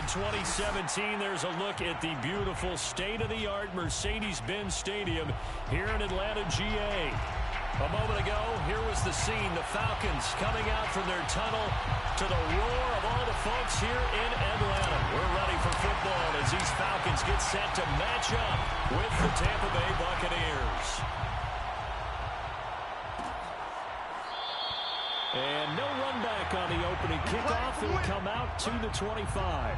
2017, there's a look at the beautiful state-of-the-art Mercedes-Benz Stadium here in Atlanta, GA. A moment ago, here was the scene. The Falcons coming out from their tunnel to the roar of all the folks here in Atlanta. We're ready for football as these Falcons get set to match up with the Tampa Bay Buccaneers. And no run back on the opening kickoff. It will come out to the 25.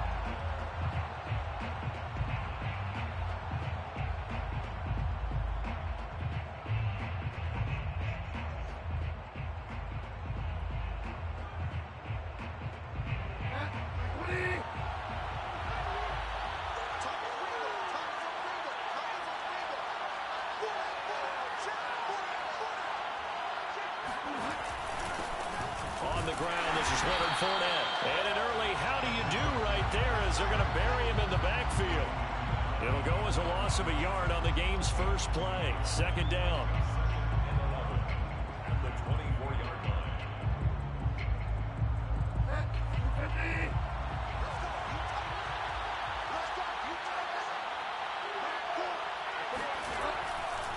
On the ground, this is Leonard Fournette. And an early how do you do right there as they're going to bury him in the backfield. It'll go as a loss of a yard on the game's first play. Second down. At the 24-yard line.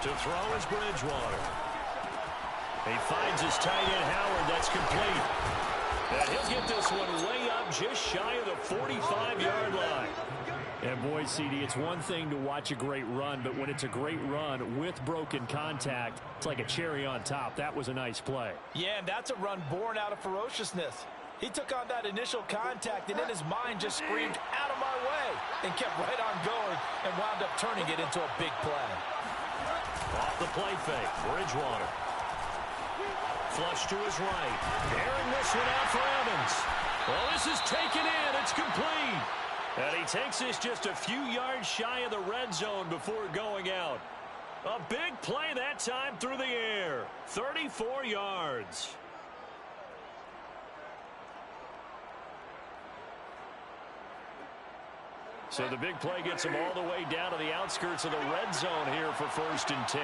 To throw is Bridgewater. He finds his tight end, Howard. That's complete. And he'll get this one way up just shy of the 45-yard line. And boy, CD, it's one thing to watch a great run, but when it's a great run with broken contact, it's like a cherry on top. That was a nice play. Yeah, and that's a run born out of ferociousness. He took on that initial contact, and in his mind just screamed, out of my way, and kept right on going and wound up turning it into a big play. Off the play fake, Bridgewater. Flush to his right. Airing this one out for Evans. Well, this is taken in. It's complete. And he takes this just a few yards shy of the red zone before going out. A big play that time through the air. 34 yards. So the big play gets him all the way down to the outskirts of the red zone here for 1st and 10.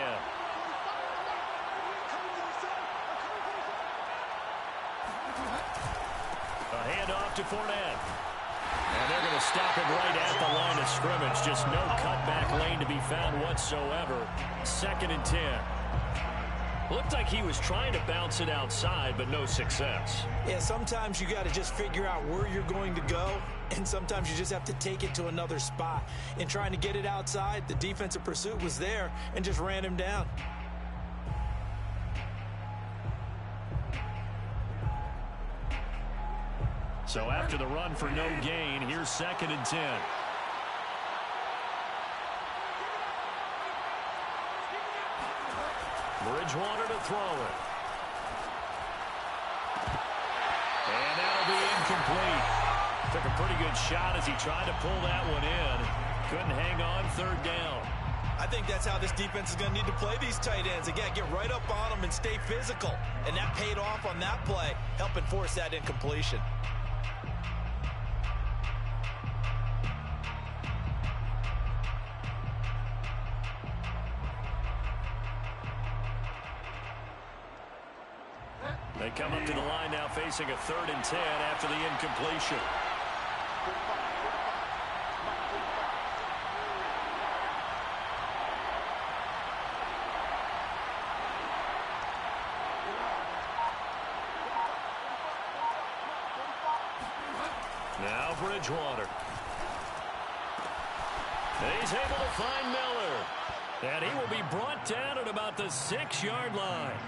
A handoff to Fournette. And they're going to stop him right at the line of scrimmage. Just no cutback lane to be found whatsoever. 2nd and 10. Looked like he was trying to bounce it outside, but no success. Yeah, sometimes you got to just figure out where you're going to go, and sometimes you just have to take it to another spot. In trying to get it outside, the defensive pursuit was there and just ran him down. So after the run for no gain, here's 2nd and 10. Bridgewater to throw it. And that'll be incomplete. Took a pretty good shot as he tried to pull that one in. Couldn't hang on. 3rd down. I think that's how this defense is going to need to play these tight ends. Again, get right up on them and stay physical. And that paid off on that play, helping force that incompletion. They come up to the line now facing a 3rd and 10 after the incompletion. Now Bridgewater. He's able to find Miller. And he will be brought down at about the 6-yard line.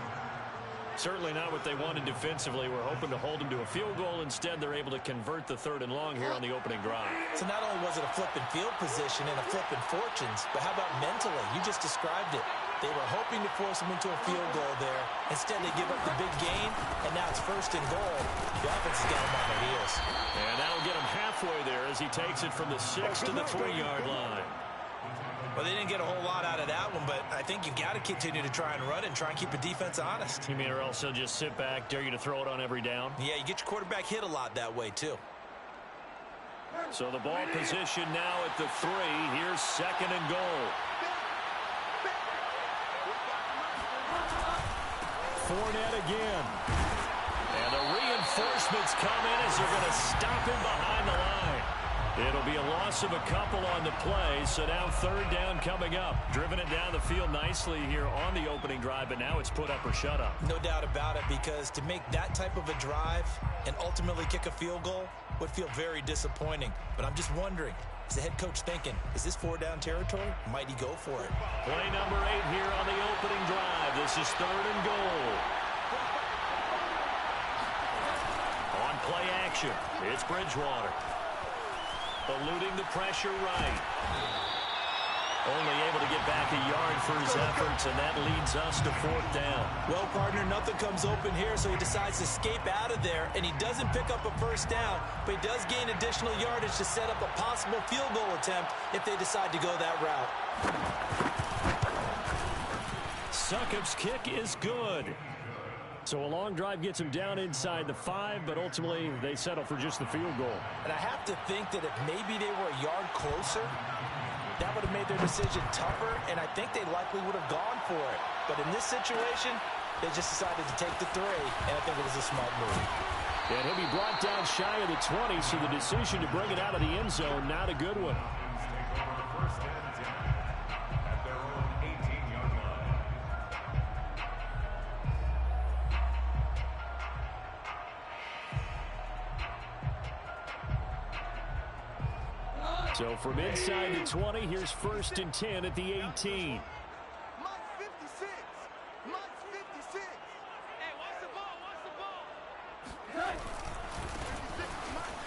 Certainly not what they wanted defensively. We're hoping to hold them to a field goal. Instead, they're able to convert the 3rd and long here on the opening drive. So not only was it a flipping field position and a flipping fortunes, but how about mentally? You just described it. They were hoping to force him into a field goal there. Instead, they give up the big gain, and now it's 1st and goal. The offense has got him on their heels. And that'll get him halfway there as he takes it from the 6 to the 3-yard line. Well, they didn't get a whole lot out of that one, but I think you've got to continue to try and run and try and keep the defense honest. You mean or else they'll just sit back, dare you to throw it on every down? Yeah, you get your quarterback hit a lot that way, too. So the ball position now at the 3. Here's 2nd and goal. Fournette again. And the reinforcements come in as they're going to stop him behind the line. It'll be a loss of a couple on the play, so now third down coming up. Driven it down the field nicely here on the opening drive, but now it's put up or shut up. No doubt about it, because to make that type of a drive and ultimately kick a field goal would feel very disappointing. But I'm just wondering, is the head coach thinking, is this four-down territory? Might he go for it? Play number 8 here on the opening drive. This is third and goal. On play action, it's Bridgewater. Eluding the pressure right. Only able to get back a yard for his efforts, and that leads us to fourth down. Well, partner, nothing comes open here, so he decides to escape out of there, and he doesn't pick up a first down, but he does gain additional yardage to set up a possible field goal attempt if they decide to go that route. Succop's kick is good. So a long drive gets him down inside the 5, but ultimately they settle for just the field goal. And I have to think that if maybe they were a yard closer, that would have made their decision tougher, and I think they likely would have gone for it. But in this situation, they just decided to take the 3, and I think it was a smart move. And he'll be brought down shy of the 20, so the decision to bring it out of the end zone, not a good one. First and 10 at their own 18-yard line. So from inside the 20, here's first and 10 at the 18. Mike's 56. Mike's 56. Hey, watch the ball. Watch the ball. 56 is Mike.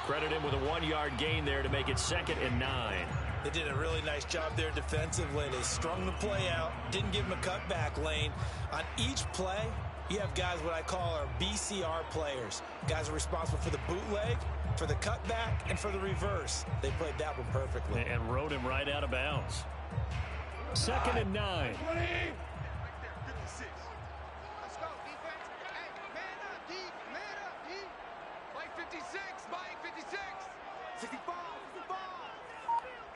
Credit him with a 1-yard gain there to make it second and 9. They did a really nice job there defensively. They strung the play out, didn't give him a cutback lane. On each play, you have guys what I call our BCR players. Guys are responsible for the bootleg, for the cutback, and for the reverse. They played that one perfectly. And rode him right out of bounds. Second and 9. 56. Let's go, defense. Hey, man up, D. Man up, D. Mike 56. Mike 56. 65. 65.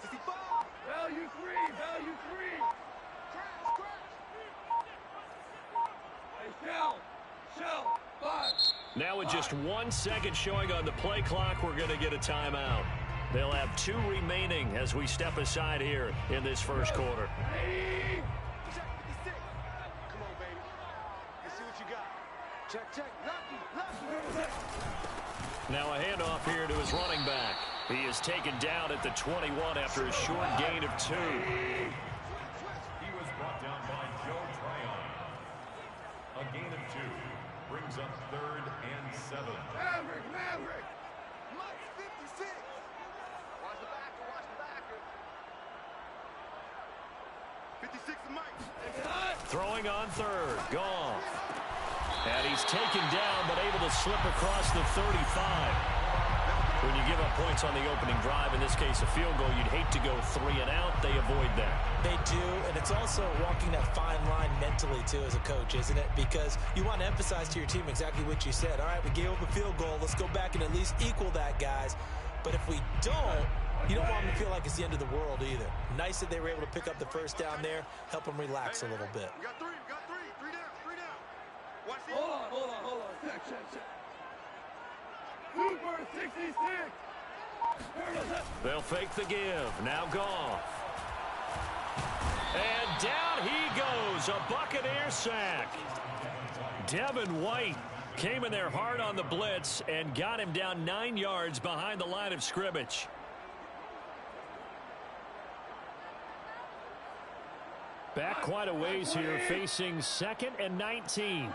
65. Value 3. Value 3. Crash, crash. Hey, Shell. 5. Now with just 1 second showing on the play clock, we're going to get a timeout. They'll have 2 remaining as we step aside here in this first quarter. Check 56. Come on, baby. Let's see what you got. Check. Lucky. Now a handoff here to his running back. He is taken down at the 21 after a short gain of 2. He was brought down by Joe Tryon. A gain of 2 brings up third and 7. Maverick. Mike's 56. Watch the backer. 56 to Mike. Throwing on third. Goff. And he's taken down, but able to slip across the 35. When you give up points on the opening drive, in this case a field goal, you'd hate to go 3 and out. They avoid that. They do, and it's also walking that fine line mentally, too, as a coach, isn't it? Because you want to emphasize to your team exactly what you said. All right, we gave up a field goal. Let's go back and at least equal that, guys. But if we don't, you don't want them to feel like it's the end of the world either. Nice that they were able to pick up the first down there, help them relax a little bit. We got 3. Three down. Watch the Hold on. Check. Super 66. They'll fake the give. Now Goff. And down he goes. A Buccaneer sack. Devin White came in there hard on the blitz and got him down 9 yards behind the line of scrimmage. Back quite a ways here, facing second and 19.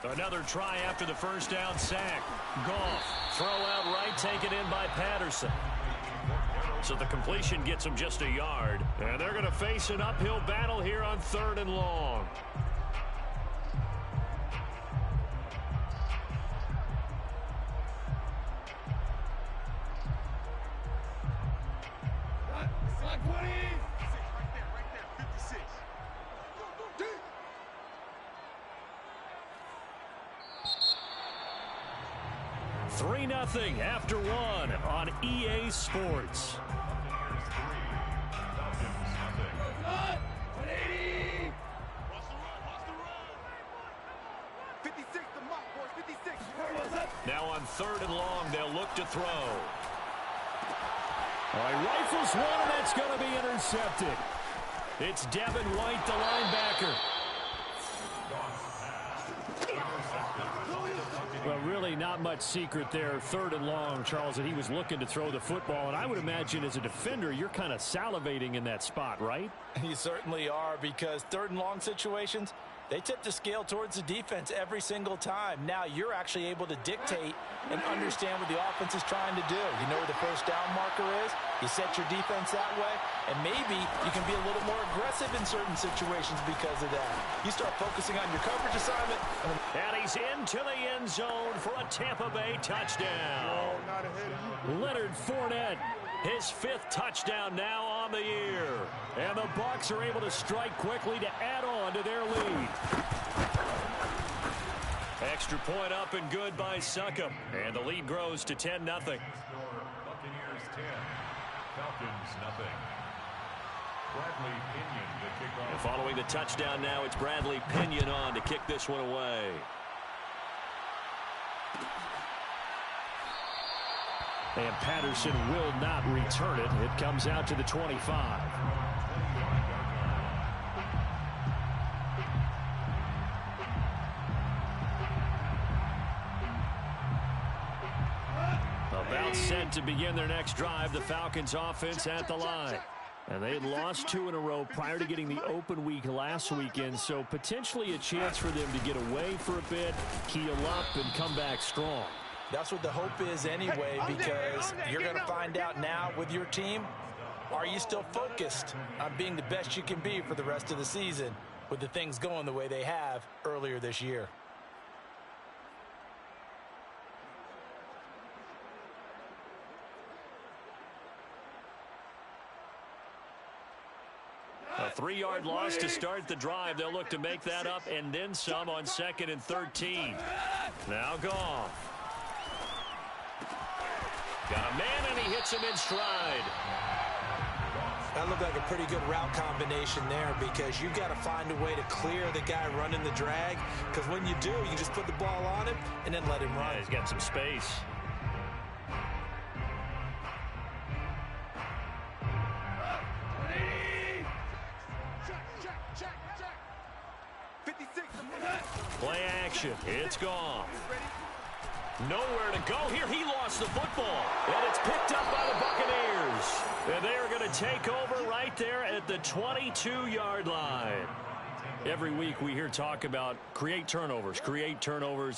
Another try after the first down sack. Goff, throw out right, taken in by Patterson. So the completion gets him just a yard. And they're going to face an uphill battle here on third and long. 3-0 after one on EA Sports. Buccaneers 3, Falcons nothing. 180! 56 to mark, boys, 56. Now on 3rd and long, they'll look to throw. All right, rifles one, and that's going to be intercepted. It's Devin White, the linebacker. Well, really not much secret there. 3rd and long, Charles, that he was looking to throw the football. And I would imagine as a defender, you're kind of salivating in that spot, right? You certainly are, because 3rd and long situations, they tip the scale towards the defense every single time. Now you're actually able to dictate and understand what the offense is trying to do. You know where the first down marker is. You set your defense that way, and maybe you can be a little more aggressive in certain situations because of that. You start focusing on your coverage assignment. And he's into the end zone for a Tampa Bay touchdown. Leonard Fournette, his 5th touchdown now on the year. And the Bucs are able to strike quickly to add on to their lead. Extra point up and good by Succop. And the lead grows to 10-0. Buccaneers 10, Falcons nothing. Bradley Pinion to kick off. And following the touchdown now, it's Bradley Pinion on to kick this one away. And Patterson will not return it. It comes out to the 25. About set to begin their next drive. The Falcons offense at the line. And they had lost 2 in a row prior to getting the open week last weekend, so potentially a chance for them to get away for a bit, heal up, and come back strong. That's what the hope is anyway, because you're going to find out now with your team, are you still focused on being the best you can be for the rest of the season with the things going the way they have earlier this year? A 3-yard loss to start the drive. They'll look to make that up and then some on 2nd and 13. Now Goff. Got a man, and he hits him in stride. That looked like a pretty good route combination there, because you've got to find a way to clear the guy running the drag, because when you do, you just put the ball on him and then let him run. Yeah, he's got some space. Play action. It's gone. Nowhere to go here. He lost the football. And it's picked up by the Buccaneers. And they are going to take over right there at the 22-yard line. Every week we hear talk about create turnovers.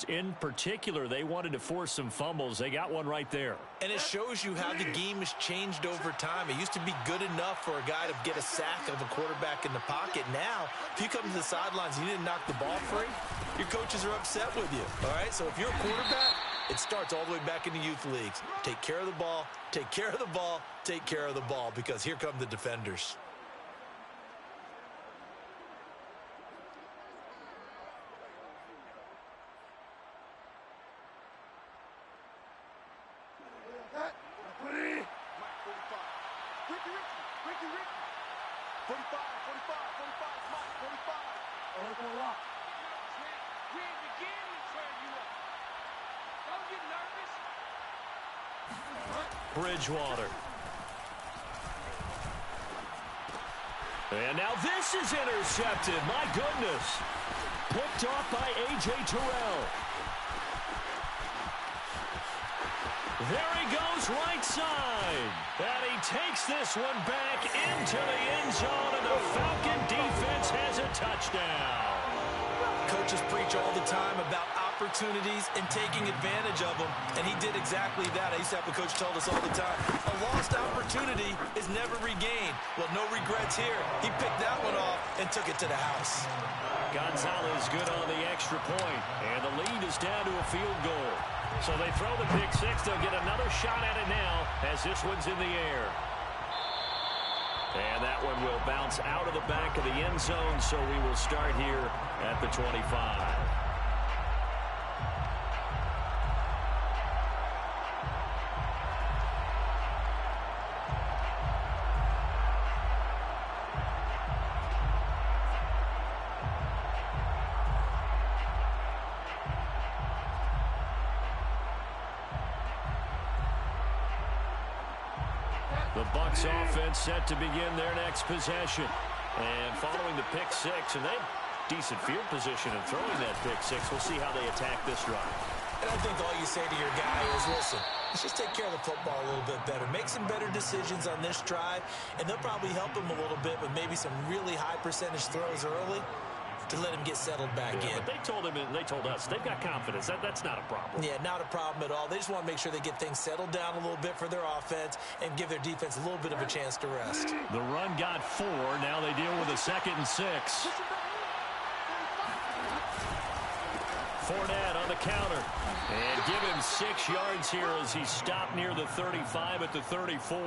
In particular, they wanted to force some fumbles. They got one right there. And it shows you how the game has changed over time. It used to be good enough for a guy to get a sack of a quarterback in the pocket. Now, if you come to the sidelines and you didn't knock the ball free, your coaches are upset with you. All right, so if you're a quarterback, it starts all the way back in the youth leagues. Take care of the ball, take care of the ball, take care of the ball, because here come the defenders. Bridgewater. And now this is intercepted. My goodness. Picked off by A.J. Terrell. There he goes, right side. And he takes this one back into the end zone, and the Falcon defense has a touchdown. Coaches preach all the time about opportunities and taking advantage of them, and he did exactly that. I used to have a coach tell us all the time, a lost opportunity is never regained. Well, no regrets here. He picked that one off and took it to the house. Gonzalez good on the extra point, and the lead is down to a field goal. So they throw the pick six. They'll get another shot at it now as this one's in the air. And that one will bounce out of the back of the end zone, so we will start here at the 25. The Bucs offense set to begin their next possession. And following the pick six, and they have decent field position in throwing that pick six. We'll see how they attack this drive. And I think all you say to your guy is, listen, let's just take care of the football a little bit better. Make some better decisions on this drive, and they'll probably help him a little bit with maybe some really high percentage throws early to let him get settled back in. But they told him, and they told us, they've got confidence. That's not a problem. Yeah, not a problem at all. They just want to make sure they get things settled down a little bit for their offense and give their defense a little bit of a chance to rest. The run got 4. Now they deal with a 2nd and 6. Fournette on the counter. And give him 6 yards here as he stopped near the 35 at the 34.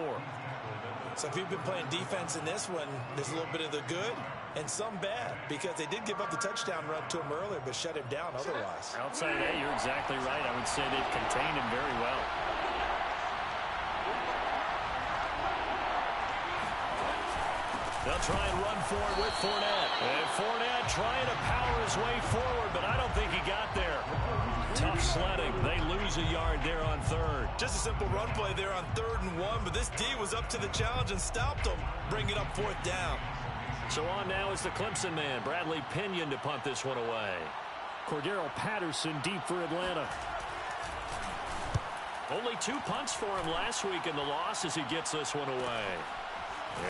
So if you've been playing defense in this one, there's a little bit of the good and some bad, because they did give up the touchdown run to him earlier but shut him down otherwise. Outside A, you're exactly right. I would say they've contained him very well. They'll try and run for it with Fournette. And Fournette trying to power his way forward, but I don't think he got there. Tough sledding. They lose a yard there on 3rd. Just a simple run play there on 3rd and 1, but this D was up to the challenge and stopped him, bringing up 4th down. So on now is the Clemson man, Bradley Pinion, to punt this one away. Cordero Patterson deep for Atlanta. Only 2 punts for him last week in the loss as he gets this one away.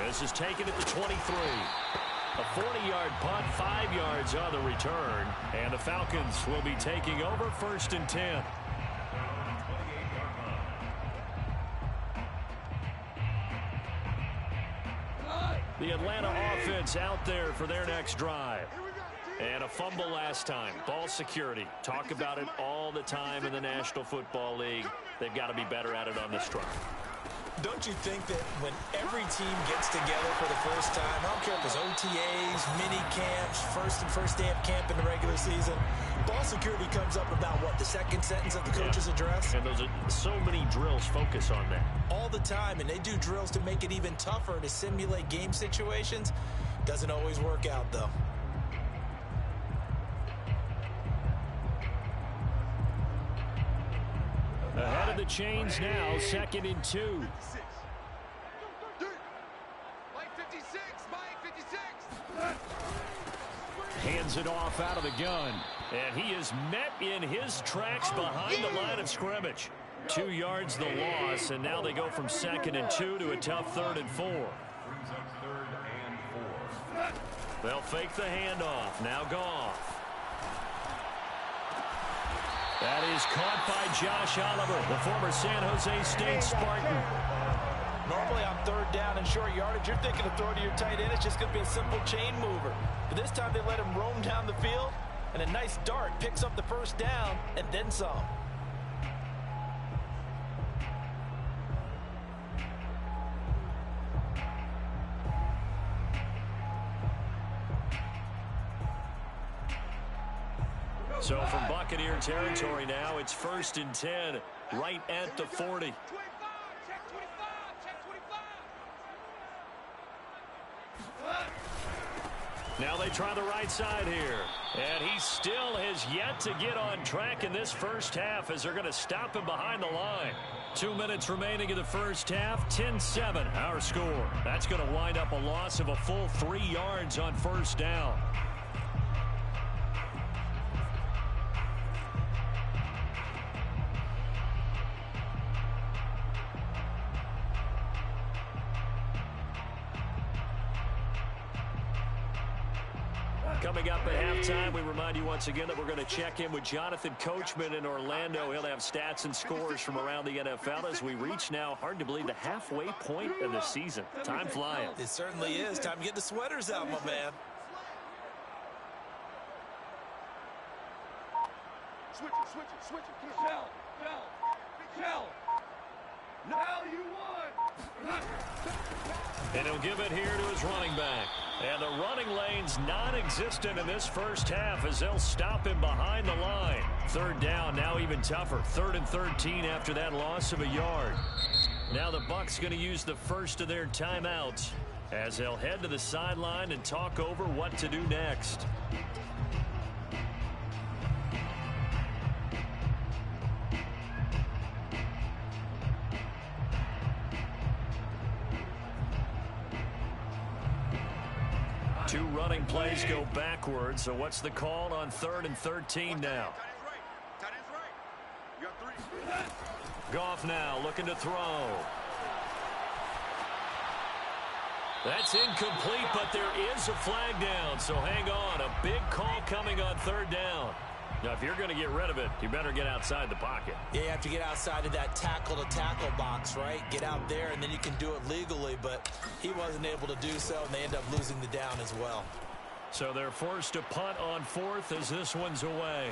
This is taken at the 23. A 40-yard punt, 5 yards on the return. And the Falcons will be taking over 1st and 10. The Atlanta offense out there for their next drive. And a fumble last time. Ball security. Talk about it all the time in the National Football League. They've got to be better at it on this drive. Don't you think that when every team gets together for the first time, I don't care if it's OTAs, mini camps, first day of camp in the regular season, ball security comes up about, what, the 2nd sentence of the coach's address? And those are so many drills focus on that. All the time, and they do drills to make it even tougher to simulate game situations. Doesn't always work out, though. Ahead of the chains now, 2nd and 2. Hands it off out of the gun. And he is met in his tracks behind the line of scrimmage. 2 yards the loss, and now they go from 2nd and 2 to a tough 3rd and 4. They'll fake the handoff. Now Goff. That is caught by Josh Oliver, the former San Jose State Spartan. Normally on 3rd down and short yardage, you're thinking of throwing to your tight end. It's just going to be a simple chain mover. But this time they let him roam down the field, and a nice dart picks up the 1st down and then some. So from Buccaneer territory now, it's 1st and 10, right at the 40. Now they try the right side here. And he still has yet to get on track in this first half as they're going to stop him behind the line. 2 minutes remaining in the first half, 10-7 our score. That's going to wind up a loss of a full 3 yards on 1st down. Coming up at halftime, we remind you once again that we're going to check in with Jonathan Coachman in Orlando. He'll have stats and scores from around the NFL as we reach now, hard to believe, the halfway point of the season. Time flying. It certainly is. Time to get the sweaters out, my man. Switch it. Shell. Now you won. And he'll give it here to his running back. And the running lane's non-existent in this first half as they'll stop him behind the line. 3rd down, now even tougher. 3rd and 13 after that loss of a yard. Now the Bucs going to use the first of their timeouts as they'll head to the sideline and talk over what to do next. Two running plays go backwards, so what's the call on 3rd and 13 now? Goff now looking to throw. That's incomplete, but there is a flag down, so hang on. A big call coming on 3rd down. Now, if you're going to get rid of it, you better get outside the pocket. Yeah, you have to get outside of that tackle-to-tackle box, right? Get out there, and then you can do it legally, but he wasn't able to do so, and they end up losing the down as well. So they're forced to punt on 4th as this one's away.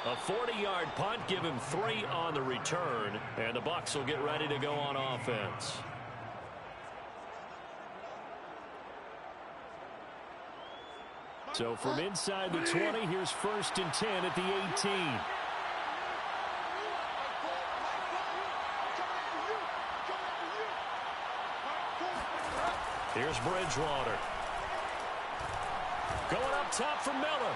A 40-yard punt, give him 3 on the return, and the Bucs will get ready to go on offense. So from inside the 20, here's 1st and 10 at the 18. Here's Bridgewater. Going up top for Miller.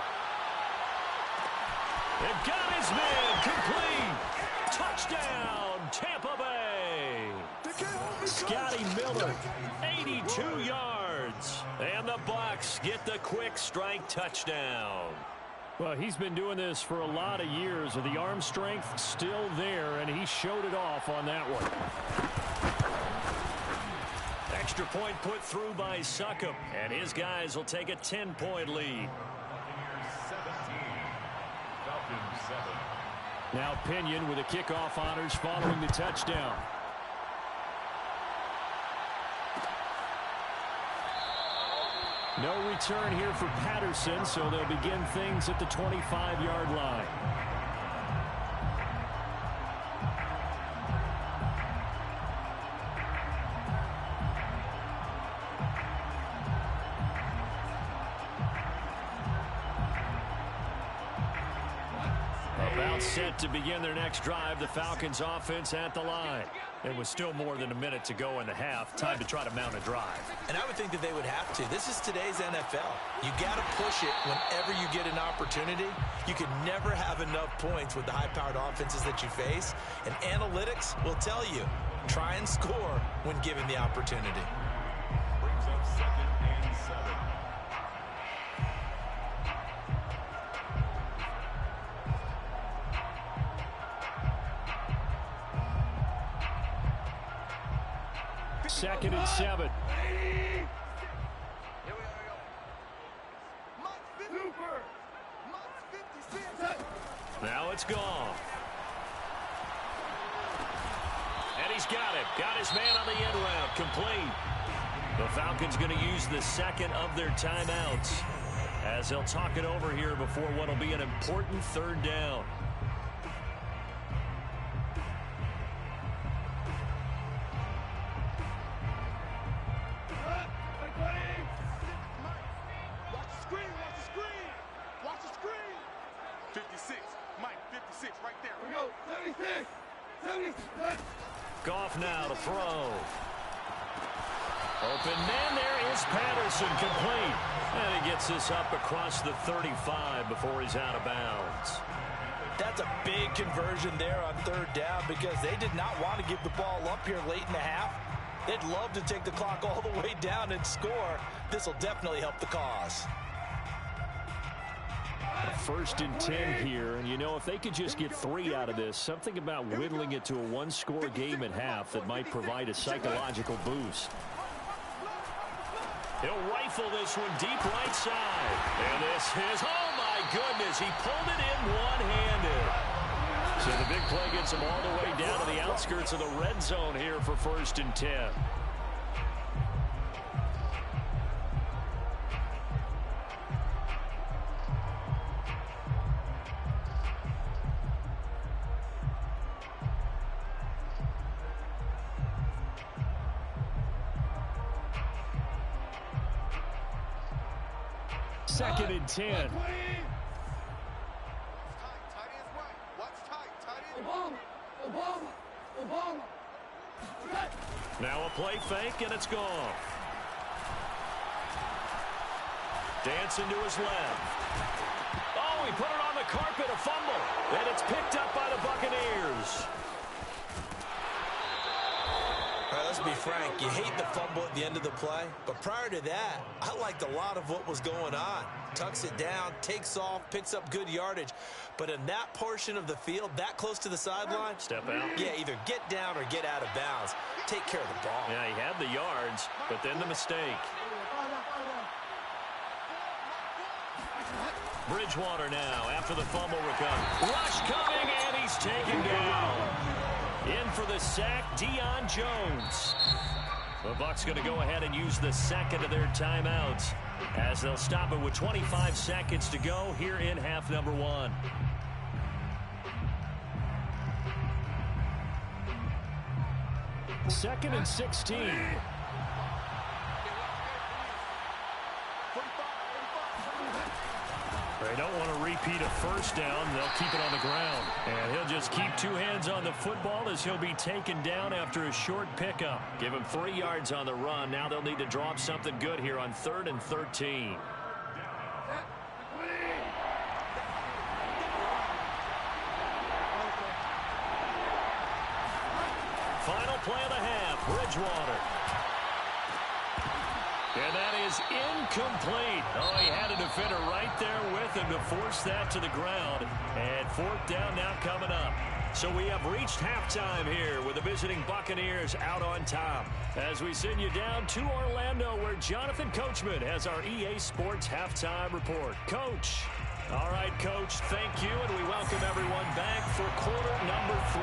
They've got his man complete. Touchdown, Tampa Bay. Scotty Miller, 82 yards. And the Bucs get the quick strike touchdown. Well, he's been doing this for a lot of years, and the arm strength still there, and he showed it off on that one. Extra point put through by Succop, and his guys will take a 10-point lead. Now Pinion with the kickoff honors following the touchdown. No return here for Patterson, so they'll begin things at the 25-yard line. About set to begin their next drive, the Falcons offense at the line. It was still more than a minute to go in the half. Time to try to mount a drive. And I would think that they would have to. This is today's NFL. You got to push it whenever you get an opportunity. You can never have enough points with the high-powered offenses that you face. And analytics will tell you, try and score when given the opportunity. Brings up 2nd and 7. Second and 7. Now it's gone. And he's got it. Got his man on the end route. Complete. The Falcons going to use the second of their timeouts as they'll talk it over here before what will be an important 3rd down. Goff now to throw. Open man, there is Patterson, complete. And he gets this up across the 35 before he's out of bounds. That's a big conversion there on 3rd down because they did not want to give the ball up here late in the half. They'd love to take the clock all the way down and score. This will definitely help the cause. 1st and 10 here, and you know, if they could just get 3 out of this, something about whittling it to a 1-score game at half that might provide a psychological boost. He'll rifle this one deep right side. And this is, oh my goodness, he pulled it in one-handed. So the big play gets him all the way down to the outskirts of the red zone here for 1st and 10. Second and 10. Now a play fake, and it's gone. Dancing to his left. Oh, he put it on the carpet, a fumble. And it's picked up by the Buccaneers. Let's be frank, you hate the fumble at the end of the play, but prior to that, I liked a lot of what was going on. Tucks it down, takes off, picks up good yardage, but in that portion of the field, that close to the sideline, step out. Yeah, either get down or get out of bounds. Take care of the ball. Yeah, he had the yards, but then the mistake. Bridgewater now after the fumble recovery. Rush coming, and he's taken down. In for the sack, Deion Jones. The Bucs going to go ahead and use the second of their timeouts as they'll stop it with 25 seconds to go here in half number one. Second and 16. They don't want to repeat a first down. They'll keep it on the ground. And he'll just keep two hands on the football as he'll be taken down after a short pickup. Give him 3 yards on the run. Now they'll need to draw up something good here on 3rd and 13. Final play of the half, Bridgewater. And that is incomplete. Oh, he had a defender right there with him to force that to the ground. And 4th down now coming up. So we have reached halftime here with the visiting Buccaneers out on top. As we send you down to Orlando where Jonathan Coachman has our EA Sports halftime report. Coach. All right, Coach, thank you. And we welcome everyone back for quarter number 3.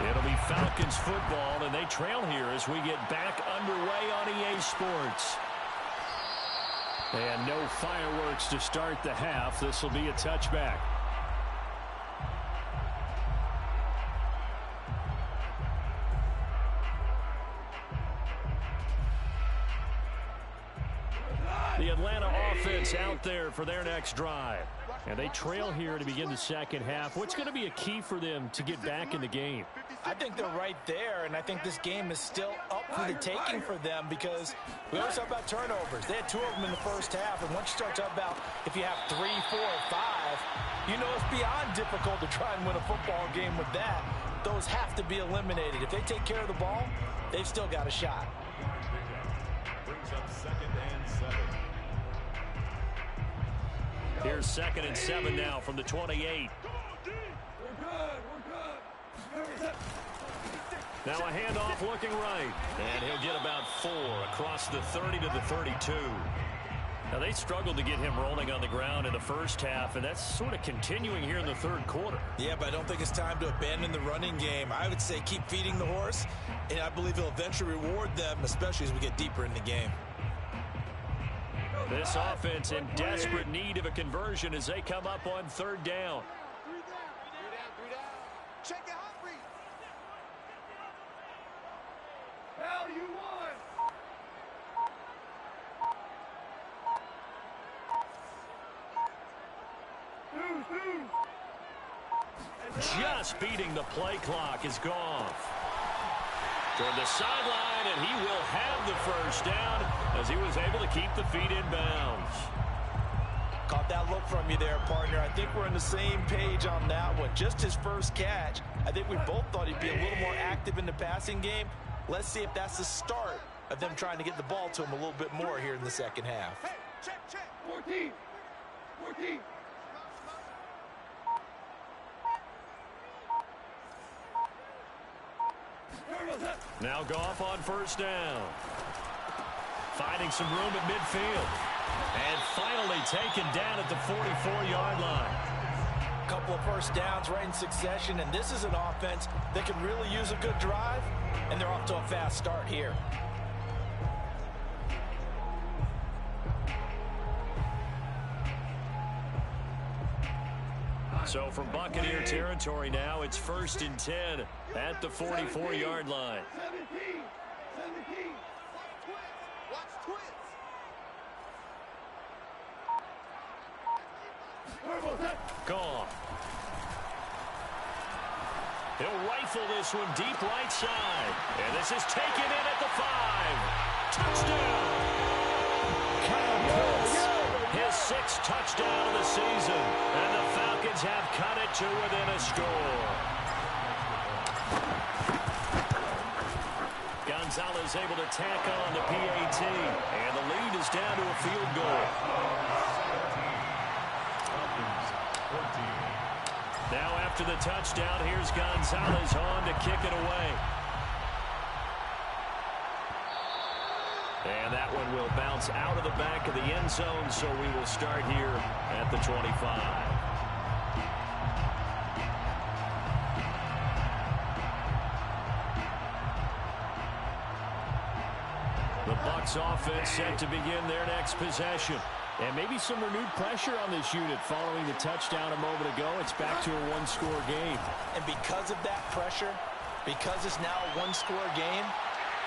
It'll be Falcons football, and they trail here as we get back underway on EA Sports. And no fireworks to start the half. This will be a touchback. The Atlanta offense out there for their next drive. And they trail here to begin the second half. What's going to be a key for them to get back in the game? I think they're right there, and I think this game is still up for the taking for them because we always talk about turnovers. They had 2 of them in the first half, and once you start talking about if you have 3, 4, or 5, you know it's beyond difficult to try and win a football game with that. Those have to be eliminated. If they take care of the ball, they've still got a shot. Brings up 2nd and 7. Here's 2nd and 7 now from the 28. Now a handoff looking right. And he'll get about 4 across the 30 to the 32. Now they struggled to get him rolling on the ground in the first half, and that's sort of continuing here in the 3rd quarter. Yeah, but I don't think it's time to abandon the running game. I would say keep feeding the horse, and I believe he'll eventually reward them, especially as we get deeper in the game. This offense in desperate need of a conversion as they come up on 3rd down. 3 down. Check it, Humphrey. Hell, you won. Just beating the play clock is Goff. Toward the sideline, and he will have the first down as he was able to keep the feet in bounds. Caught that look from you there, partner. I think we're on the same page on that one. Just his first catch. I think we both thought he'd be a little more active in the passing game. Let's see if that's the start of them trying to get the ball to him a little bit more here in the second half. Hey, check. 14. Now Goff on first down. Finding some room at midfield. And finally taken down at the 44-yard line. A couple of first downs right in succession, and this is an offense that can really use a good drive, and they're off to a fast start here. So from Buccaneer territory now, it's 1st and 10 at the 44-yard line. 17. Watch twins. Goff. He'll rifle this one deep right side. And this is taken in at the 5. Touchdown! Kyle Pitts, his 6th touchdown of the season. And the Falcons have cut it to within a score. Gonzalez able to tack on the PAT. And the lead is down to a field goal. Now after the touchdown, here's Gonzalez on to kick it away. And that one will bounce out of the back of the end zone, so we will start here at the 25. The Bucs offense set to begin their next possession. And maybe some renewed pressure on this unit following the touchdown a moment ago. It's back to a one-score game. And because of that pressure, because it's now a one-score game,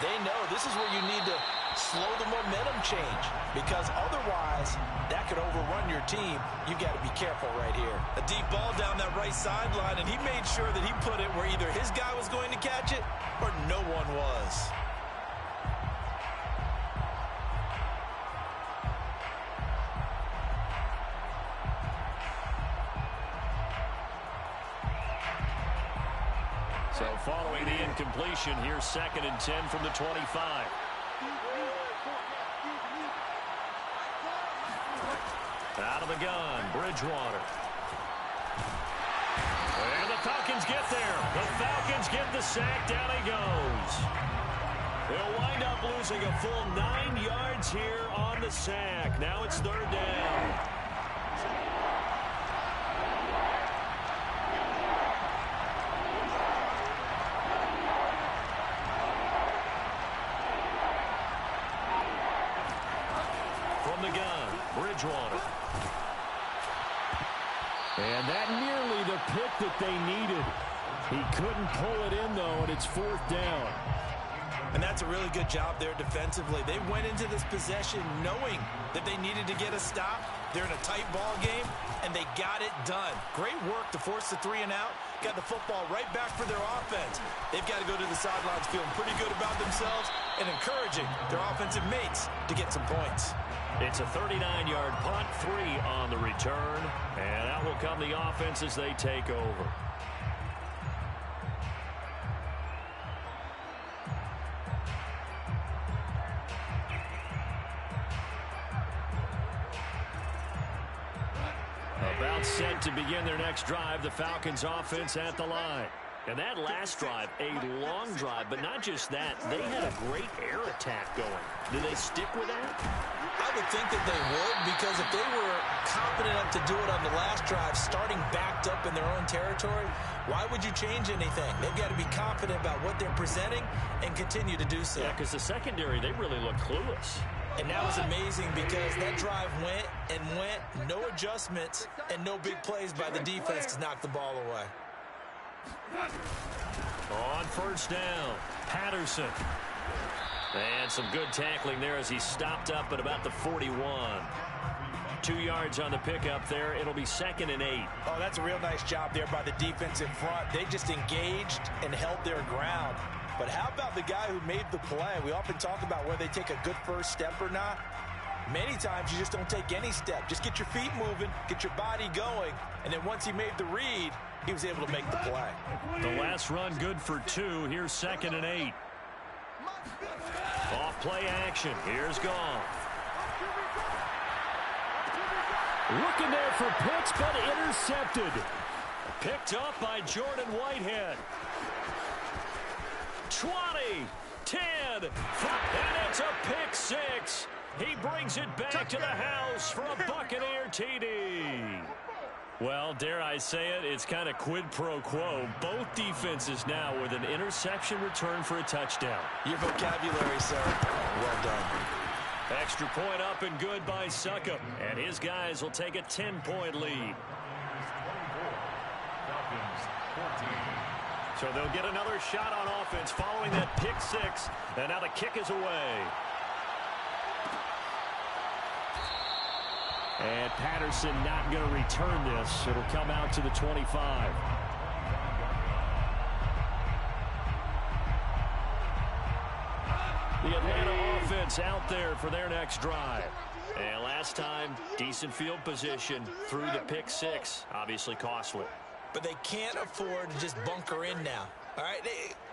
they know this is where you need to slow the momentum change, because otherwise that could overrun your team. You've got to be careful right here. A deep ball down that right sideline, and he made sure that he put it where either his guy was going to catch it or no one was. So following the incompletion, here's 2nd and 10 from the 25. Out of the gun, Bridgewater. And the Falcons get there. The Falcons get the sack. Down he goes. They'll wind up losing a full 9 yards here on the sack. Now it's 3rd down. From the gun, Bridgewater. And that nearly the pick that they needed. He couldn't pull it in, though, and it's 4th down. And that's a really good job there defensively. They went into this possession knowing that they needed to get a stop. They're in a tight ball game, and they got it done. Great work to force the 3 and out. Got the football right back for their offense. They've got to go to the sidelines feeling pretty good about themselves and encouraging their offensive mates to get some points. It's a 39-yard punt, 3 on the return. And out will come the offense as they take over. About set to begin their next drive, the Falcons offense at the line. And that last drive, a long drive, but not just that. They had a great air attack going. Do they stick with that? I would think that they would, because if they were confident enough to do it on the last drive, starting backed up in their own territory, why would you change anything? They've got to be confident about what they're presenting and continue to do so. Yeah, because the secondary, they really look clueless. And that was amazing because that drive went and went, no adjustments, and no big plays by the defense to knock the ball away. On 1st down, Patterson. And some good tackling there as he stopped up at about the 41. 2 yards on the pickup there. It'll be 2nd and 8. Oh, that's a real nice job there by the defense in front. They just engaged and held their ground. But how about the guy who made the play? We often talk about whether they take a good first step or not. Many times you just don't take any step. Just get your feet moving, get your body going, and then once he made the read, he was able to make the play. The last run good for 2. Here's 2nd and 8. Off play action. Here's Goff. Looking there for Pitts, but intercepted. Picked up by Jordan Whitehead. 20, 10, and it's a pick 6. He brings it back to the house for a Buccaneer TD. Well, dare I say it, it's kind of quid pro quo. Both defenses now with an interception return for a touchdown. Your vocabulary, sir. Well done. Extra point up and good by Suckup. And his guys will take a 10-point lead. So they'll get another shot on offense following that pick 6. And now the kick is away. And Patterson not going to return this. It'll come out to the 25. The Atlanta offense out there for their next drive. And last time, decent field position through the pick 6. Obviously costly. But they can't afford to just bunker in now. All right,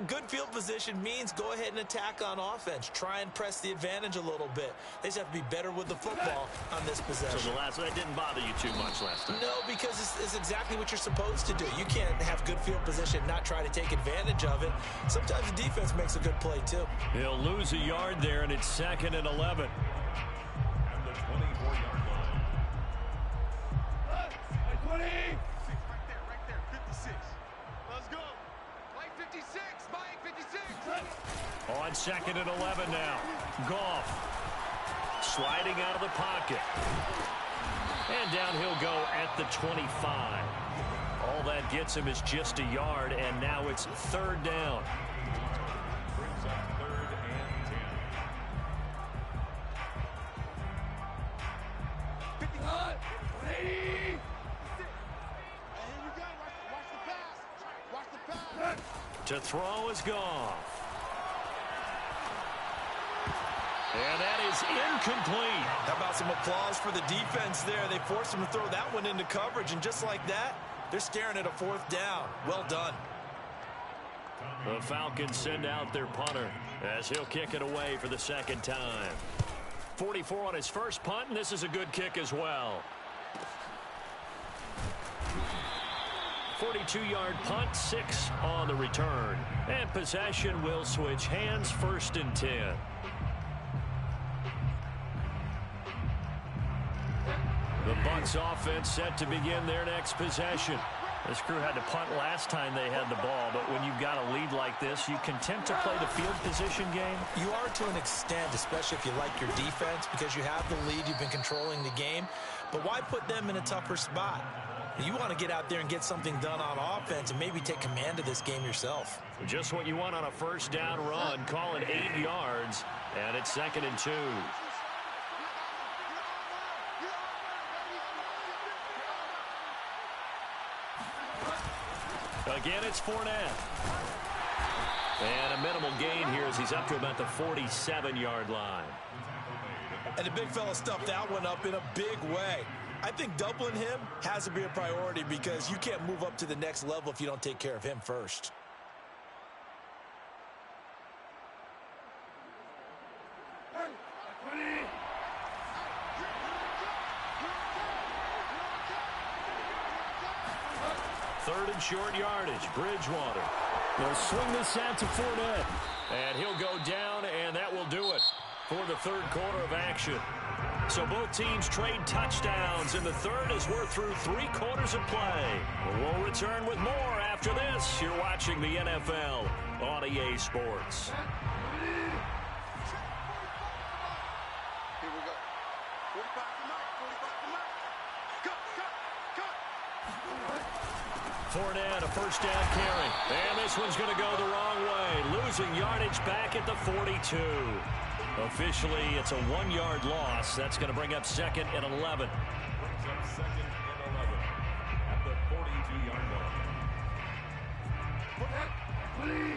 good field position means go ahead and attack on offense. Try and press the advantage a little bit. They just have to be better with the football on this possession. So that didn't bother you too much last time? No, because it's exactly what you're supposed to do. You can't have good field position and not try to take advantage of it. Sometimes the defense makes a good play, too. He'll lose a yard there, and it's 2nd and 11. At the 24-yard line. 20! Right there, 56. Let's go. Mike 56, Mike 56. On 2nd and 11 now. Goff sliding out of the pocket. And down he'll go at the 25. All that gets him is just a yard, and now it's 3rd down. Brings up 3rd and 10. 59! 180! And you got it. Watch the pass. Watch the pass. To throw is Goff. And that is incomplete. How about some applause for the defense there? They forced him to throw that one into coverage, and just like that, they're staring at a 4th down. Well done. The Falcons send out their punter as he'll kick it away for the 2nd time. 44 on his first punt, and this is a good kick as well. 42-yard punt, 6 on the return. And possession will switch hands, 1st and 10. The Bucs offense set to begin their next possession. This crew had to punt last time they had the ball, but when you've got a lead like this, you content to play the field position game? You are to an extent, especially if you like your defense, because you have the lead, you've been controlling the game. But why put them in a tougher spot? You want to get out there and get something done on offense and maybe take command of this game yourself. Just what you want on a 1st down run. Call it 8 yards, and it's 2nd and 2. Again, it's Fournette. And a minimal gain here as he's up to about the 47-yard line. And the big fella stuffed that one up in a big way. I think doubling him has to be a priority because you can't move up to the next level if you don't take care of him first. Third and short yardage. Bridgewater. They'll swing this out to Fournette. And he'll go down, and that will do it for the 3rd quarter of action. So both teams trade touchdowns in the 3rd as we're through 3 quarters of play. We'll return with more after this. You're watching the NFL on EA Sports. Here we go. 45 to Mike. 45 to Mike. Cut. Fournette, a 1st down carry. And this one's going to go the wrong way. Losing yardage back at the 42. Officially, it's a 1-yard loss. That's going to bring up 2nd and 11. Brings up 2nd and 11 at the 42-yard line. 20!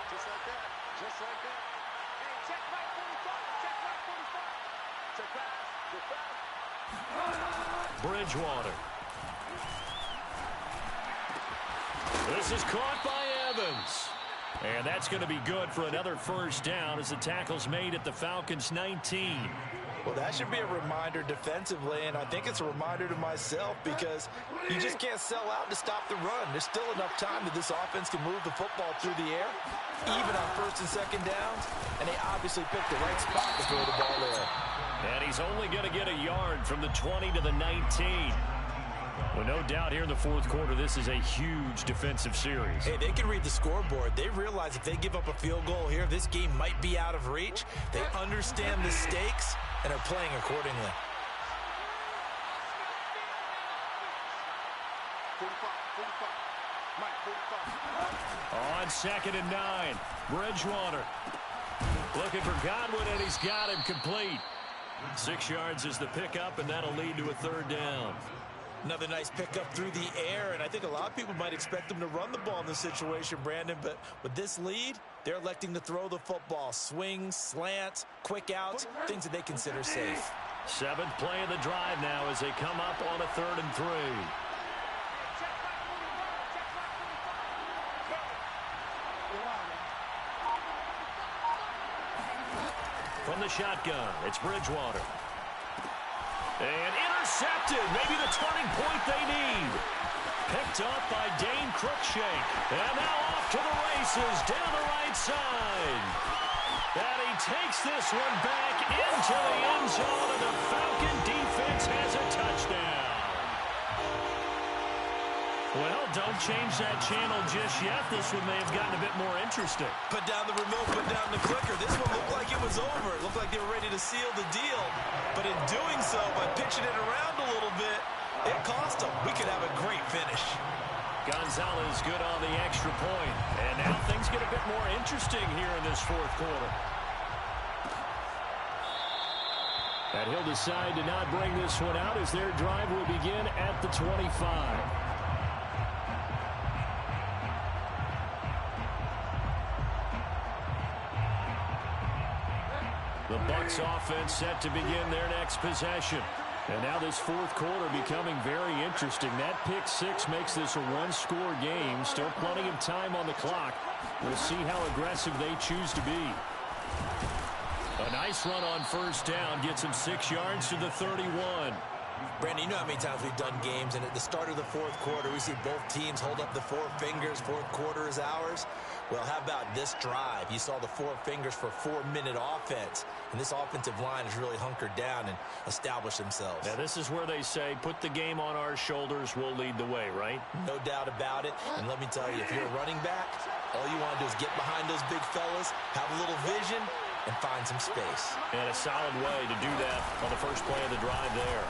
Just like that. Just like that. Hey, check right 45. Check right 45. Check pass. Check pass. Bridgewater. This is caught by Evans. And that's going to be good for another 1st down as the tackle's made at the Falcons' 19. Well, that should be a reminder defensively, and I think it's a reminder to myself because you just can't sell out to stop the run. There's still enough time that this offense can move the football through the air, even on 1st and 2nd downs, and they obviously picked the right spot to throw the ball there. And he's only going to get a yard from the 20 to the 19. Well, no doubt here in the 4th quarter, this is a huge defensive series. Hey, they can read the scoreboard. They realize if they give up a field goal here, this game might be out of reach. They understand the stakes and are playing accordingly. 45. Mike, 45. On 2nd and 9, Bridgewater looking for Godwin, and he's got him complete. 6 yards is the pickup, and that'll lead to a 3rd down. Another nice pickup through the air, and I think a lot of people might expect them to run the ball in this situation, Brandon, but with this lead, they're electing to throw the football. Swings, slants, quick outs, things that they consider safe. 7th play of the drive now as they come up on a 3rd and 3. From the shotgun, it's Bridgewater. And intercepted. Maybe the turning point they need. Picked up by Dane Cruikshank. And now off to the races down the right side. And he takes this one back into the end zone, and the Falcon defense has a touchdown. Well, don't change that channel just yet. This one may have gotten a bit more interesting. Put down the remote, put down the clicker. This one looked like it was over. It looked like they were ready to seal the deal. But in doing so, by pitching it around a little bit, it cost them. We could have a great finish. Gonzalez good on the extra point. And now things get a bit more interesting here in this fourth quarter. And he'll decide to not bring this one out as their drive will begin at the 25. The Bucs offense set to begin their next possession. And now this fourth quarter becoming very interesting. That pick six makes this a one-score game. Still plenty of time on the clock. We'll see how aggressive they choose to be. A nice run on first down gets him 6 yards to the 31. Brandon, you know how many times we've done games, and at the start of the fourth quarter, we see both teams hold up the four fingers. Fourth quarter is ours. Well, how about this drive? You saw the four fingers for a 4-minute offense, and this offensive line has really hunkered down and established themselves. Now, this is where they say, put the game on our shoulders, we'll lead the way, right? No doubt about it. And let me tell you, if you're a running back, all you want to do is get behind those big fellas, have a little vision, and find some space. And a solid way to do that on the first play of the drive there.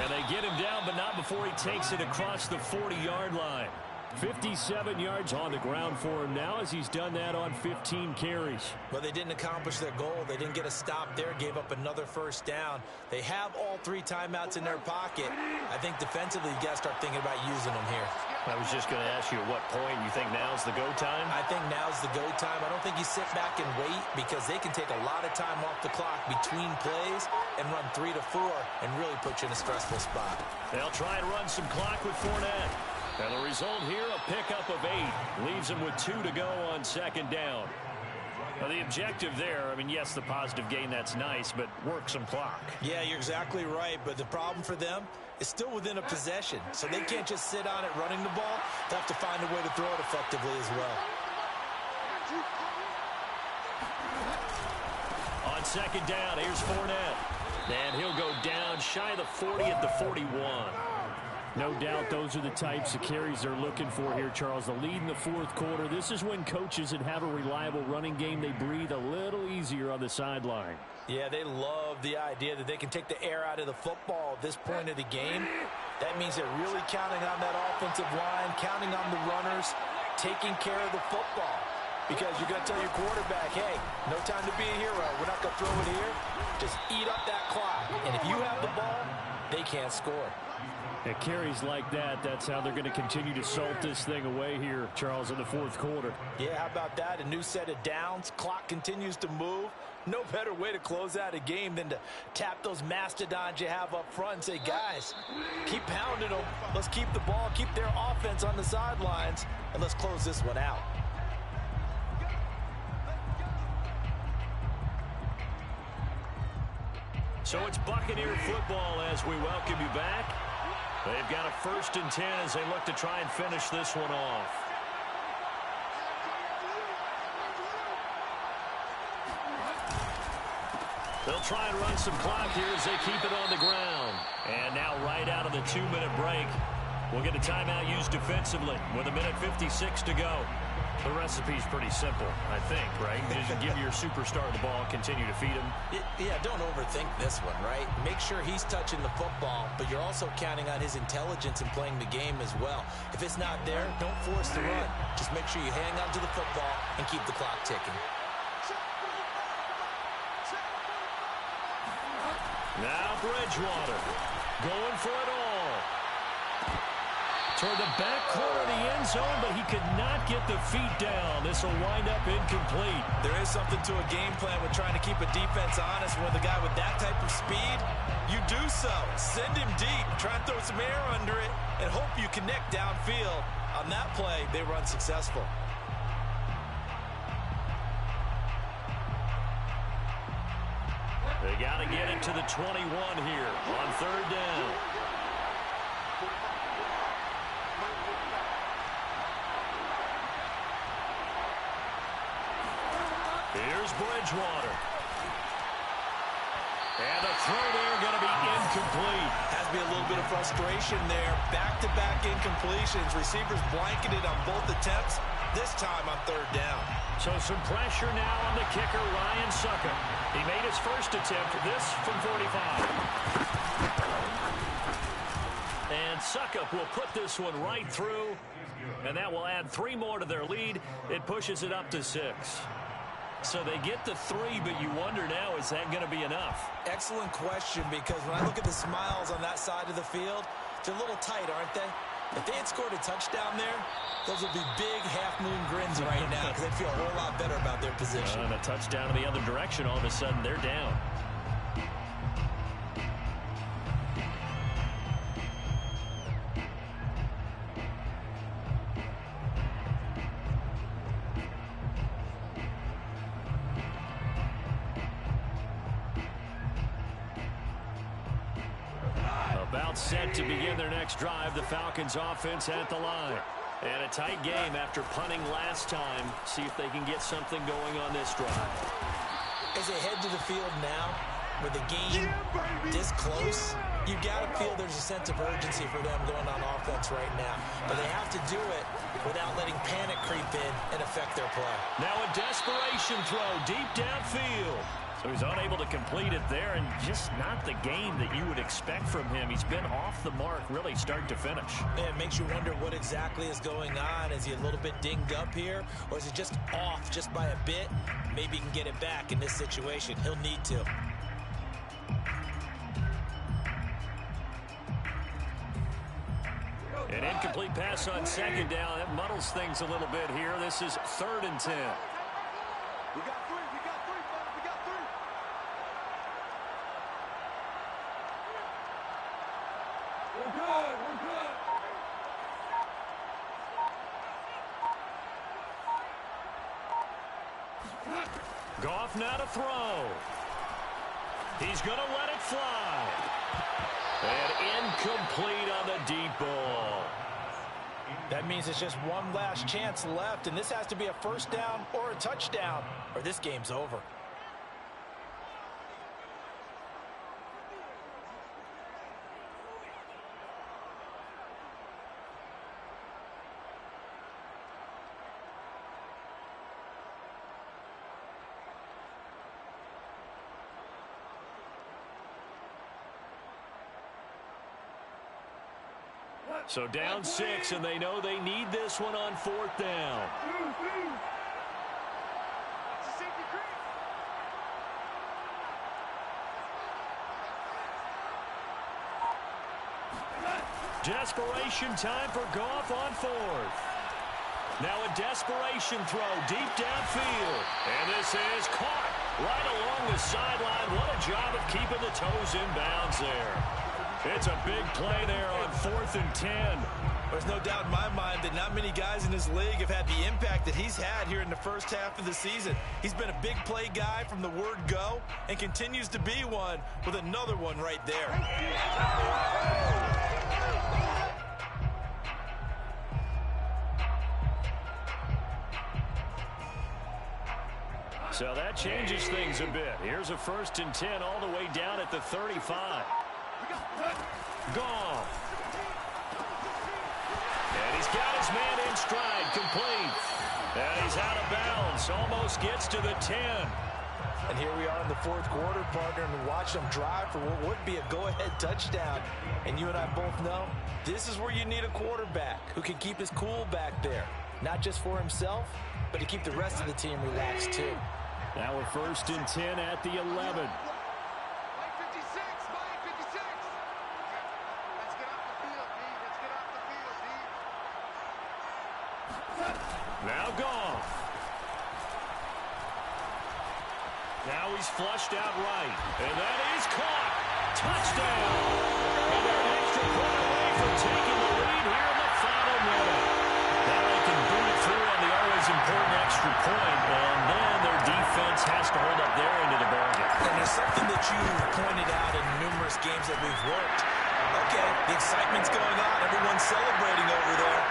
And they get him down, but not before he takes it across the 40-yard line. 57 yards on the ground for him now as he's done that on 15 carries. Well, they didn't accomplish their goal. They didn't get a stop there, gave up another first down. They have all 3 timeouts in their pocket. I think defensively, you got to start thinking about using them here. I was just going to ask you at what point you think now's the go time? I think now's the go time. I don't think you sit back and wait because they can take a lot of time off the clock between plays and run 3 to 4 and really put you in a stressful spot. They'll try and run some clock with Fournette. And the result here, a pickup of 8. Leaves him with 2 to go on second down. Now, the objective there, I mean, yes, the positive gain, that's nice, but work some clock. Yeah, you're exactly right. But the problem for them is still within a possession. So they can't just sit on it running the ball. They have to find a way to throw it effectively as well. On second down, here's Fournette. And he'll go down shy of the 40 at the 41. No doubt those are the types of carries they're looking for here, Charles. The lead in the fourth quarter. This is when coaches that have a reliable running game, they breathe a little easier on the sideline. Yeah, they love the idea that they can take the air out of the football at this point of the game. That means they're really counting on that offensive line, counting on the runners, taking care of the football. Because you're going to tell your quarterback, hey, no time to be a hero. We're not going to throw it here. Just eat up that clock. And if you have the ball, they can't score. It carries like that. That's how they're going to continue to salt this thing away here, Charles, in the fourth quarter. Yeah, how about that? A new set of downs. Clock continues to move. No better way to close out a game than to tap those mastodons you have up front and say, guys, keep pounding them. Let's keep the ball, keep their offense on the sidelines, and let's close this one out. So it's Buccaneer football as we welcome you back. They've got a 1st and 10 as they look to try and finish this one off. They'll try and run some clock here as they keep it on the ground. And now right out of the 2-minute break, we'll get a timeout used defensively with 1:56 to go. The recipe's pretty simple, I think, right? Just give your superstar the ball, continue to feed him. Yeah, don't overthink this one, right? Make sure he's touching the football, but you're also counting on his intelligence in playing the game as well. If it's not there, don't force the run. Just make sure you hang on to the football and keep the clock ticking. Now Bridgewater going for it all. Toward the back corner of the end zone, but he could not get the feet down. This will wind up incomplete. There is something to a game plan with trying to keep a defense honest. With a guy with that type of speed, you do so. Send him deep, try and throw some air under it, and hope you connect downfield. On that play, they were unsuccessful. They got to get it to the 21 here on third down. Here's Bridgewater. And the throw there going to be incomplete. Has to be a little bit of frustration there. Back-to-back incompletions. Receivers blanketed on both attempts, this time on third down. So some pressure now on the kicker, Ryan Succop. He made his first attempt, this from 45. And Succop will put this one right through, and that will add 3 more to their lead. It pushes it up to 6. So they get the 3, but you wonder now, is that going to be enough? Excellent question, because when I look at the smiles on that side of the field, they're a little tight, aren't they? If they had scored a touchdown there, those would be big half-moon grins right now because they'd feel a whole lot better about their position. And a touchdown in the other direction, all of a sudden they're down. About set to begin their next drive, the Falcons offense at the line. And a tight game after punting last time. See if they can get something going on this drive. As they head to the field now, with the game this close, you got to feel there's a sense of urgency for them going on offense right now. But they have to do it without letting panic creep in and affect their play. Now a desperation throw deep downfield. So he's unable to complete it there, and just not the game that you would expect from him. He's been off the mark really start to finish. Yeah, it makes you wonder what exactly is going on. Is he a little bit dinged up here, or is he just off just by a bit? Maybe he can get it back in this situation. He'll need to. An incomplete pass on second down. That muddles things a little bit here. This is 3rd and 10. We got 3. We got 3, fellas. We got 3. We're good. We're good. Goff now to throw. He's going to let it fly. And incomplete on the deep ball. That means it's just one last chance left, and this has to be a first down or a touchdown, or this game's over. So down 6, and they know they need this one on 4th down. Desperation time for Goff on 4th. Now a desperation throw deep downfield. And this is caught right along the sideline. What a job of keeping the toes in bounds there. It's a big play there on 4th and 10. There's no doubt in my mind that not many guys in this league have had the impact that he's had here in the first half of the season. He's been a big play guy from the word go and continues to be one with another one right there. So that changes things a bit. Here's a 1st and 10 all the way down at the 35. Goff. And he's got his man in stride, complete. And he's out of bounds, almost gets to the 10. And here we are in the 4th quarter, partner, and watch them drive for what would be a go-ahead touchdown. And you and I both know this is where you need a quarterback who can keep his cool back there. Not just for himself, but to keep the rest of the team relaxed too. Now we're 1st and 10 at the 11. Now Goff. Now he's flushed out right. And that is caught. Touchdown. And they're an extra point away from taking the lead here in the final minute. Now they can boot it through on the always important extra point, and then their defense has to hold up their end of the bargain. And there's something that what you've pointed out in numerous games that we've worked. Okay, the excitement's going on. Everyone's celebrating over there.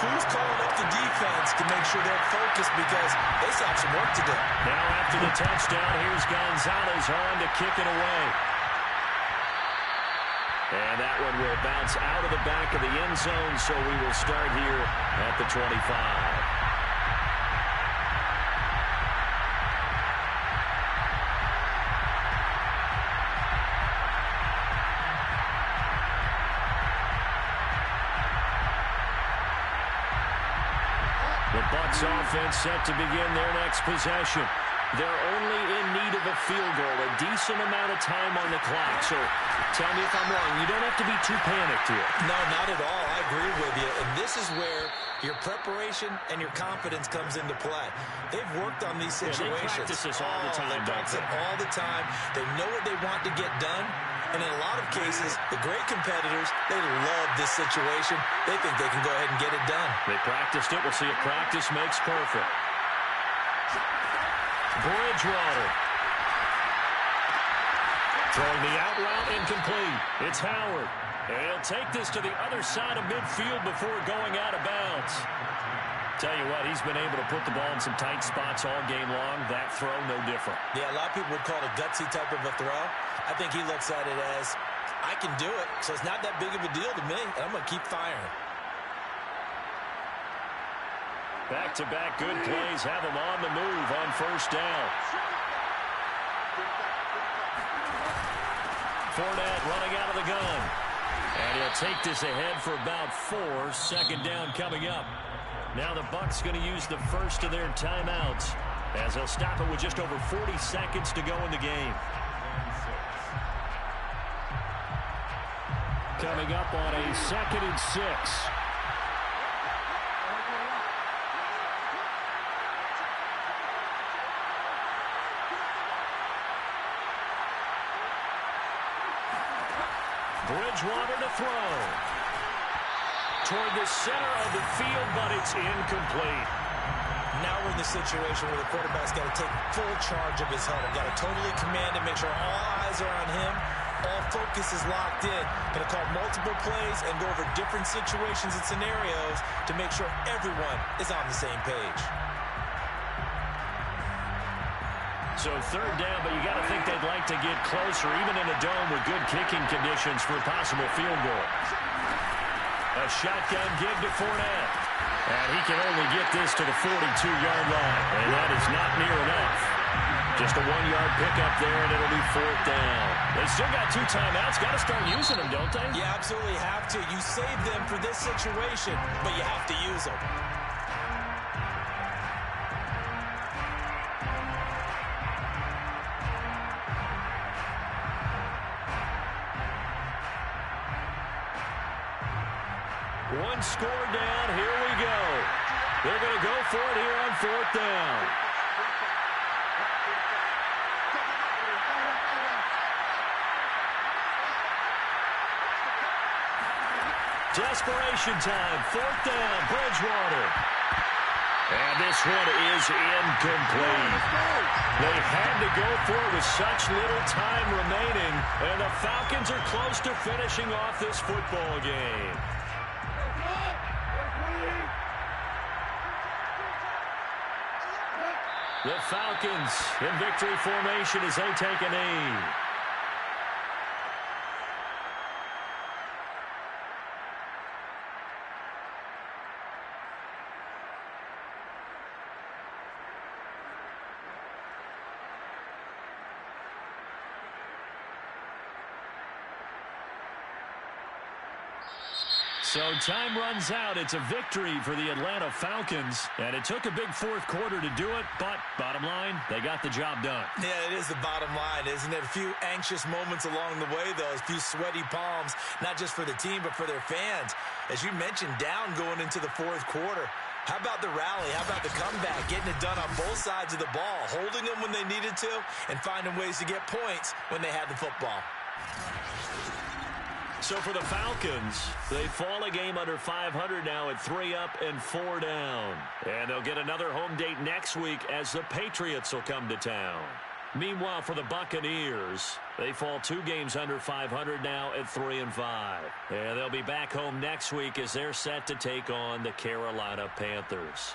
Who's calling up the defense to make sure they're focused because they still have some work to do? Now after the touchdown, here's Gonzalez on to kick it away. And that one will bounce out of the back of the end zone, so we will start here at the 25. The Bucs offense set to begin their next possession. They're only in need of a field goal, a decent amount of time on the clock. So tell me if I'm wrong. You don't have to be too panicked here. No, not at all. I agree with you. And this is where your preparation and your confidence comes into play. They've worked on these situations. Yeah, they practice this all the time. They practice it all the time. They know what they want to get done. And in a lot of cases, the great competitors, they love this situation. They think they can go ahead and get it done. They practiced it. We'll see if practice makes perfect. Bridgewater. Throwing the out route incomplete. It's Howard. And he'll take this to the other side of midfield before going out of bounds. Tell you what, he's been able to put the ball in some tight spots all game long. That throw, no different. Yeah, a lot of people would call it a gutsy type of a throw. I think he looks at it as, I can do it, so it's not that big of a deal to me, and I'm going to keep firing. Back-to-back good plays have him on the move on first down. Fournette running out of the gun. And he'll take this ahead for about 4. Second down coming up. Now the Bucs going to use the first of their timeouts as they'll stop it with just over 40 seconds to go in the game. Coming up on a 2nd and 6. Bridgewater to throw. Toward the center of the field, but it's incomplete. Now we're in the situation where the quarterback's got to take full charge of his huddle. Got to totally command it, make sure all eyes are on him. All focus is locked in. Going to call multiple plays and go over different situations and scenarios to make sure everyone is on the same page. So third down, but you got to think they'd like to get closer, even in a dome with good kicking conditions for a possible field goal. A shotgun give to Fournette. And he can only get this to the 42-yard line. And that is not near enough. Just a 1-yard pickup there, and it'll be 4th down. They still got 2 timeouts. Got to start using them, don't they? You absolutely have to. You save them for this situation, but you have to use them. One score down. Here we go. They're going to go for it here on 4th down. Desperation time. 4th down. Bridgewater. And this one is incomplete. They had to go for it with such little time remaining. And the Falcons are close to finishing off this football game. The Falcons in victory formation as they take a knee. So time runs out. It's a victory for the Atlanta Falcons. And it took a big 4th quarter to do it, but bottom line, they got the job done. Yeah, it is the bottom line, isn't it? A few anxious moments along the way, though. A few sweaty palms, not just for the team, but for their fans. As you mentioned, down going into the 4th quarter. How about the rally? How about the comeback? Getting it done on both sides of the ball, holding them when they needed to, and finding ways to get points when they had the football. So for the Falcons, they fall a game under 500 now at 3 up and 4 down. And they'll get another home date next week as the Patriots will come to town. Meanwhile, for the Buccaneers, they fall 2 games under 500 now at 3-5. Yeah, they'll be back home next week as they're set to take on the Carolina Panthers.